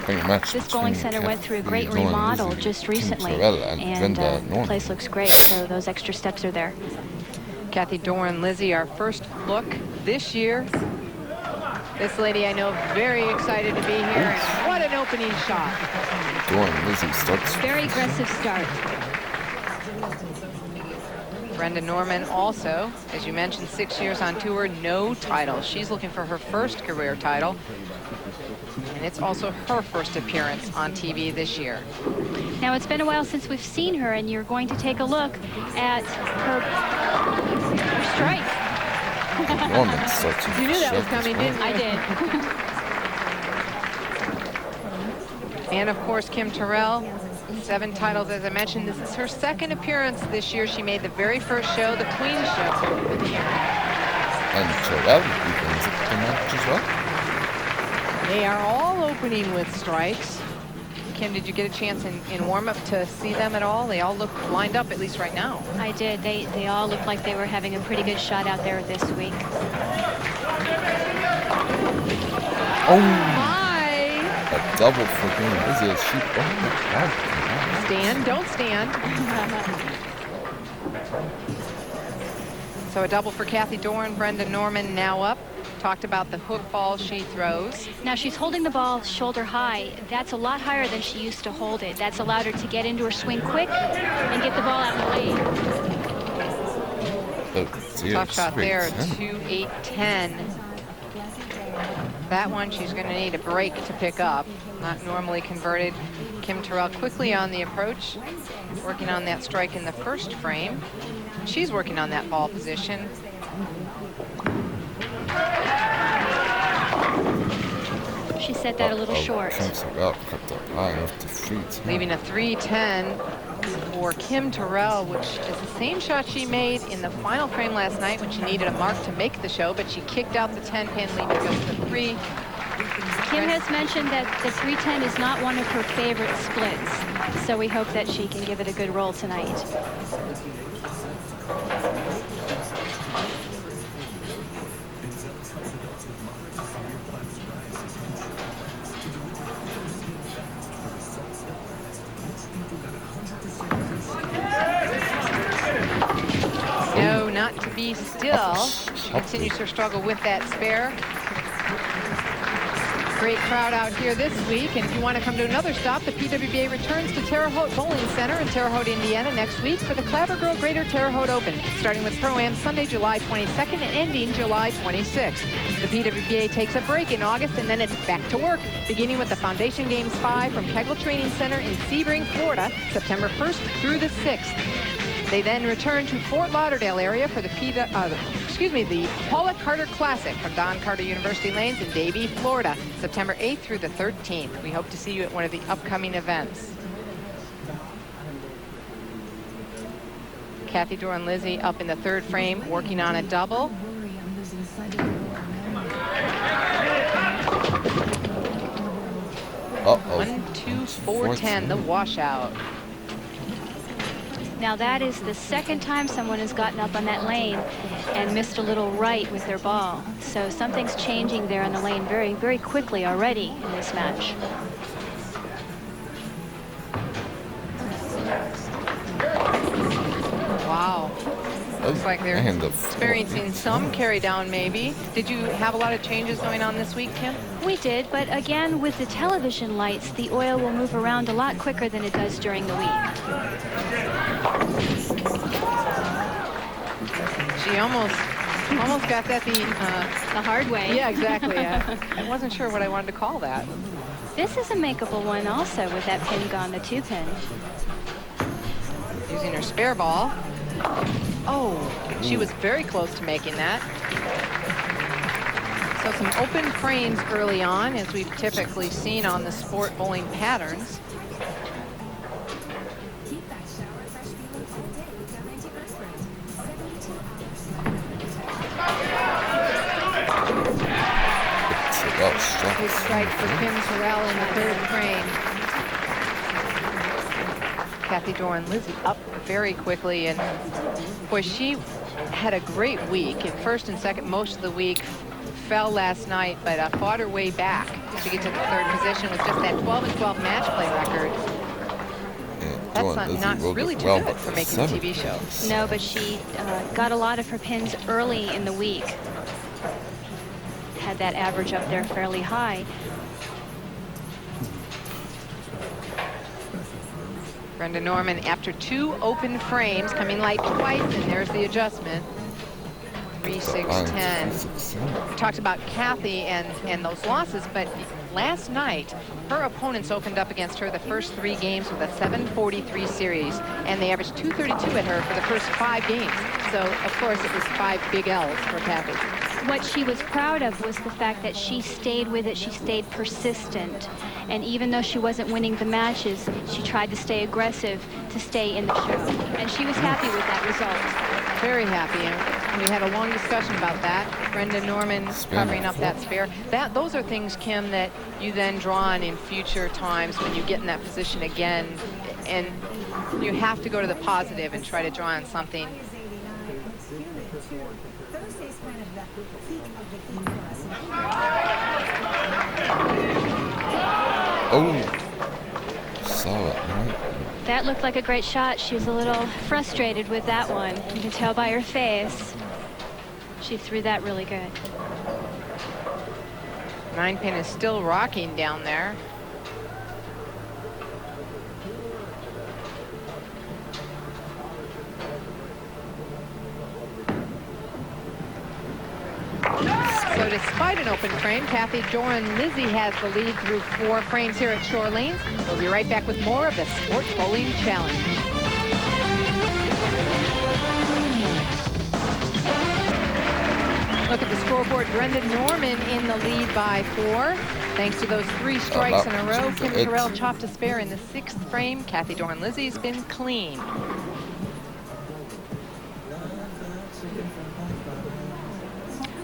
This bowling center went through a great remodel just recently, and the place looks great, so those extra steps are there. Cathy Dorin Lizzi, our first look this year. This lady I know very excited to be here, and what an opening shot. Dorin Lizzi starts. Very aggressive start. Brenda Norman also, as you mentioned, 6 years on tour, no title. She's looking for her first career title. And it's also her first appearance on TV this year. Now, it's been a while since we've seen her, and you're going to take a look at her strike. Norman starts. You knew that was coming, didn't you? I did. And, of course, Kim Terrell. 7 titles, as I mentioned. This is her second appearance this year. She made the very first show, the Queen Show. And Terrell begins the match as well. They are all opening with strikes. Kim, did you get a chance in warm-up to see them at all? They all look lined up, at least right now. I did. They all looked like they were having a pretty good shot out there this week. Oh my! A double for Kim Lizzi as she stand, don't stand. So a double for Cathy Dorin. Brenda Norman now up. Talked about the hook ball she throws. Now she's holding the ball shoulder high. That's a lot higher than she used to hold it. That's allowed her to get into her swing quick and get the ball out in the lane. Tough shot there, 2-8-10. That one she's going to need a break to pick up. Not normally converted. Kim Terrell quickly on the approach, working on that strike in the first frame. She's working on that ball position. She set that a little short. Leaving a 3-10 for Kim Terrell, which is the same shot she made in the final frame last night when she needed a mark to make the show, but she kicked out the 10-pin, leaving just the 3. Kim has mentioned that the 310 is not one of her favorite splits, so we hope that she can give it a good roll tonight. No, not to be still. She continues her struggle with that spare. Great crowd out here this week, and if you want to come to another stop, the PWBA returns to Terre Haute Bowling Center in Terre Haute, Indiana next week for the Clabber Girl Greater Terre Haute Open, starting with Pro-Am Sunday, July 22nd and ending July 26th. The PWBA takes a break in August, and then it's back to work, beginning with the Foundation Games 5 from Kegel Training Center in Sebring, Florida, September 1st through the 6th. They then return to Fort Lauderdale area for the Paula Carter Classic from Don Carter University Lanes in Davie, Florida, September 8th through the 13th. We hope to see you at one of the upcoming events. Cathy Dorin Lizzi up in the third frame, working on a double. Uh-oh. 1-2-4-10, the washout. Now that is the second time someone has gotten up on that lane and missed a little right with their ball. So something's changing there on the lane very, very quickly already in this match. Wow. Looks like they're experiencing some carry down maybe. Did you have a lot of changes going on this week, Kim? We did, but again, with the television lights, the oil will move around a lot quicker than it does during the week. She almost got that the hard way. Yeah, exactly. I wasn't sure what I wanted to call that. This is a makeable one also with that pin gone, the 2-pin. Using her spare ball. Oh, she was very close to making that. So some open frames early on, as we've typically seen on the sport bowling patterns. Big strike for Kim Terrell in the third frame. Cathy Dorin Lizzi up very quickly, and boy, she had a great week in first and second most of the week. Fell last night, but fought her way back practice to get to the third position with just that 12-12 match play record. That's not really too good for making a TV show. No, but she got a lot of her pins early in the week. Had that average up there fairly high. Brenda Norman, after 2 open frames, coming light twice, and there's the adjustment. 3-6-10. We talked about Cathy and those losses, but last night, her opponents opened up against her the first 3 games with a 743 series, and they averaged 232 at her for the first 5 games. So, of course, it was 5 big L's for Cathy. What she was proud of was the fact that she stayed with it. She stayed persistent. And even though she wasn't winning the matches, she tried to stay aggressive to stay in the show. And she was happy with that result. Very happy. And we had a long discussion about that. Brenda Norman covering up that spare. Those are things, Kim, that you then draw on in future times when you get in that position again. And you have to go to the positive and try to draw on something. Oh, saw it, right? That looked like a great shot. She was a little frustrated with that one. You can tell by her face. She threw that really good. 9-pin is still rocking down there. So despite an open frame, Cathy Dorin Lizzi has the lead through 4 frames here at Shore Lanes. We'll be right back with more of the Sport Bowling Challenge. Look at the scoreboard. Brenda Norman in the lead by 4. Thanks to those 3 strikes in a row, Kim Terrell chopped a spare in the 6th frame. Cathy Dorin Lizzi's been clean.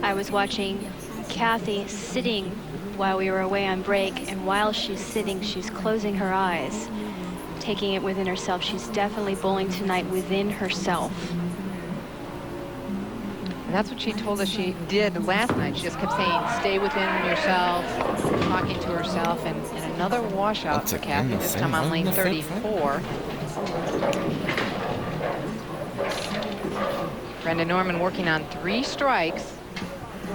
I was watching Cathy sitting while we were away on break, and while she's sitting, she's closing her eyes, taking it within herself. She's definitely bowling tonight within herself. And that's what she told us she did last night. She just kept saying, stay within yourself, talking to herself, and another washout for Cathy, this time on lane 34. Brenda Norman working on 3 strikes.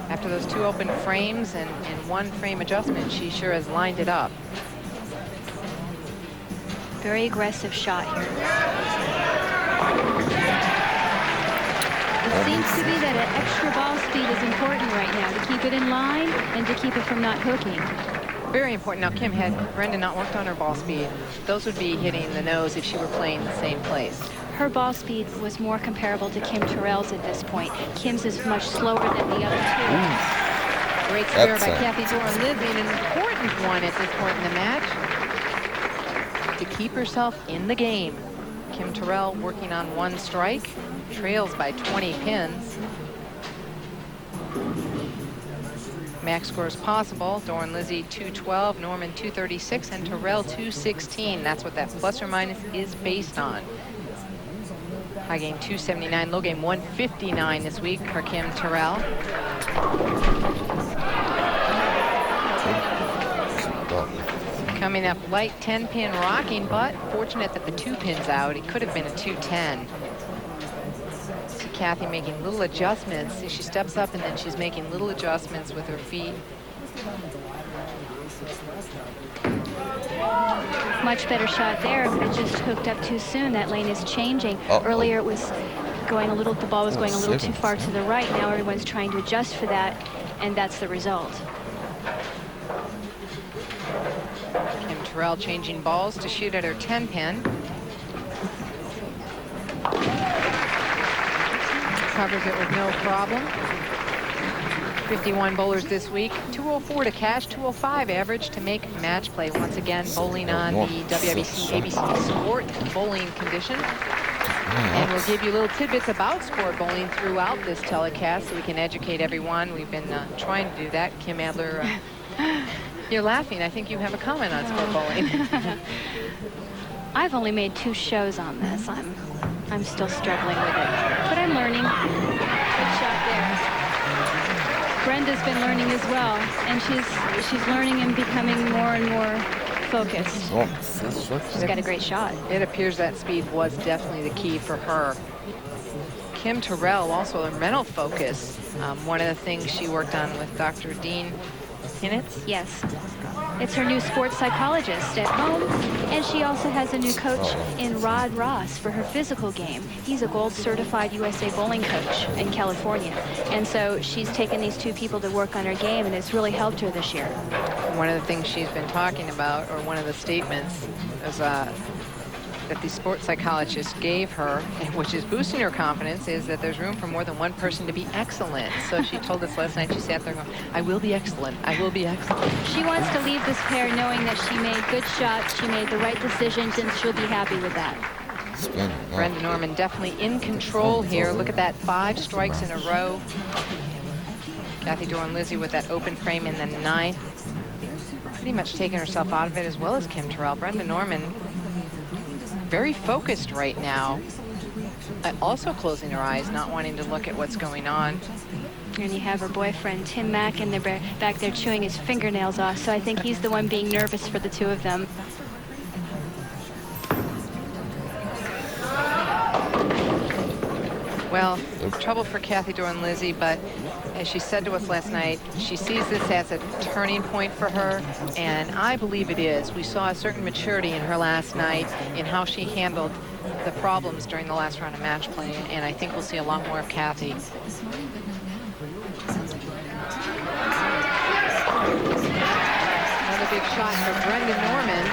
After those 2 open frames and 1 frame adjustment, she sure has lined it up. Very aggressive shot here. It seems to be that an extra ball speed is important right now to keep it in line and to keep it from not hooking. Very important. Now, Kim, had Brenda not worked on her ball speed, those would be hitting the nose if she were playing the same place. Her ball speed was more comparable to Kim Terrell's at this point. Kim's is much slower than the other 2. Great spare by Cathy Dorin Lizzi, and an important one at this point in the match to keep herself in the game. Kim Terrell working on 1 strike, trails by 20 pins. Max scores possible. Dorin Lizzi 212, Norman 236, and Terrell 216. That's what that plus or minus is based on. High game 279, low game 159 this week for Kim Terrell. Coming up light 10-pin rocking, but fortunate that the 2 pins out. It could have been a 210. See Cathy making little adjustments. See, she steps up and then she's making little adjustments with her feet. Much better shot there, but it just hooked up too soon. That lane is changing. Earlier it was going a little, the ball was going a little too far to the right. Now everyone's trying to adjust for that, and that's the result. Kim Terrell changing balls to shoot at her 10-pin. Covers it with no problem. 51 bowlers this week, 204 to cash, 205 average to make match play. Once again, bowling on the WIBC ABC Sport Bowling condition. And we'll give you little tidbits about sport bowling throughout this telecast so we can educate everyone. We've been trying to do that. Kim Adler, you're laughing. I think you have a comment on sport bowling. I've only made 2 shows on this. I'm still struggling with it, but I'm learning. Good shot there. Brenda's been learning as well, and she's learning and becoming more and more focused. Oh, she's got a great shot. It appears that speed was definitely the key for her. Kim Terrell, also a mental focus. One of the things she worked on with Dr. Dean Hinnitz. Yes. It's her new sports psychologist at home, and she also has a new coach in Rod Ross for her physical game. He's a gold certified USA bowling coach in California, and so she's taken these two people to work on her game, and it's really helped her this year. One of the things she's been talking about, or one of the statements, is that the sports psychologist gave her, which is boosting her confidence, is that there's room for more than one person to be excellent. So she told us last night, she sat there going, I will be excellent. I will be excellent. She wants to leave this pair knowing that she made good shots, she made the right decisions, and she'll be happy with that. Brenda Norman definitely in control here. Look at that, 5 strikes in a row. Cathy Dorin Lizzi with that open frame in the 9th. Pretty much taking herself out of it, as well as Kim Terrell. Brenda Norman very focused right now, also closing her eyes, not wanting to look at what's going on. And you have her boyfriend Tim Mack in the back there chewing his fingernails off, so I think he's the one being nervous for the two of them. Well, trouble for Cathy Dorin Lizzi, but as she said to us last night, she sees this as a turning point for her, and I believe it is. We saw a certain maturity in her last night in how she handled the problems during the last round of match play, and I think we'll see a lot more of Cathy. Another big shot for Brenda Norman.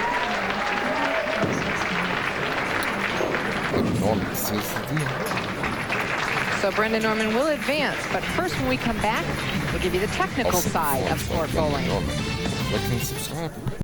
So Brenda Norman will advance, but first when we come back, we'll give you the technical side of sport bowling. Like and subscribe.